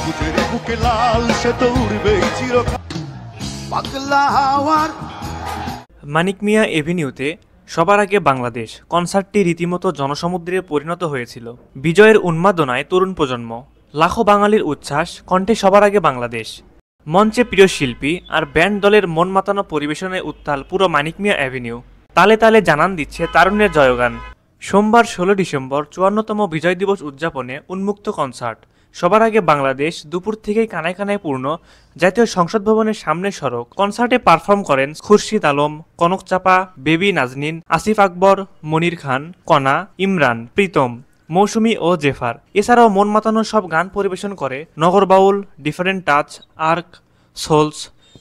সবুজের বুকে লাল সে তো উড়বেই চিরকাল। পাগলা হাওয়ার মানিক মিয়া এভিনিউতে সবার আগে বাংলাদেশ কনসার্টটি রীতিমতো জনসমুদ্রে পরিণত হয়েছিল। বিজয়ের উন্মাদনায় তরুণ প্রজন্ম, লাখো বাঙালির উচ্ছ্বাস, কণ্ঠে সবার আগে বাংলাদেশ। মঞ্চে প্রিয় শিল্পী আর ব্যান্ড দলের মন মাতানো পরিবেশনে উত্তাল পুরো মানিক মিয়া অ্যাভিনিউ। তালে তালে জানান দিচ্ছে তারুণ্যের জয়গান। সোমবার 16 ডিসেম্বর 54তম বিজয় দিবস উদযাপনে উন্মুক্ত কনসার্ট সবার আগে বাংলাদেশ দুপুর থেকেই কানায় কানায় পূর্ণ জাতীয় সংসদ ভবনের সামনের সড়ক। কনসার্টে পারফর্ম করেন খুরশিদ আলম, কনক চাপা, বেবি নাজনীন, আসিফ আকবর, মনির খান, কণা, ইমরান, প্রীতম, মৌসুমী ও জেফার। এছাড়াও মন মাতানো সব গান পরিবেশন করে Nagar Baul, different touch, arc, sols,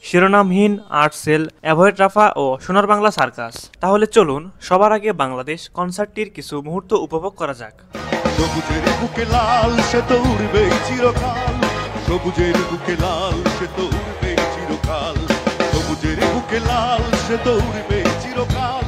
শিরোনামহীন, আর্টসেল, অ্যাভয়েড রাফা ও সোনার বাংলা সার্কাস। তাহলে চলুন সবার আগে বাংলাদেশ কনসার্টটির কিছু মুহূর্ত উপভোগ করা যাক। সবুজের বুকে লাল সে তো উড়বেই চিরকাল। সবুজের বুকে লাল সে তো উড়বেই চিরকাল। সবুজের বুকে লাল সে তো উড়বেই চিরকাল।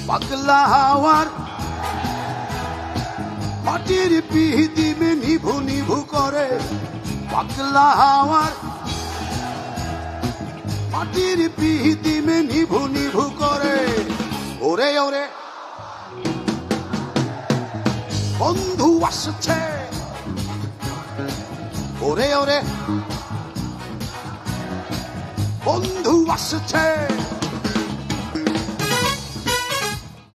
পাগলা হাওয়ার মাটির পিদিমে নিভু নিভু করে। পাগলা হাওয়ার মাটির পিদিমে নিভু নিভু করে। ওরে ওরে বন্ধু আসছে, ওরে ওরে বন্ধু আসছে।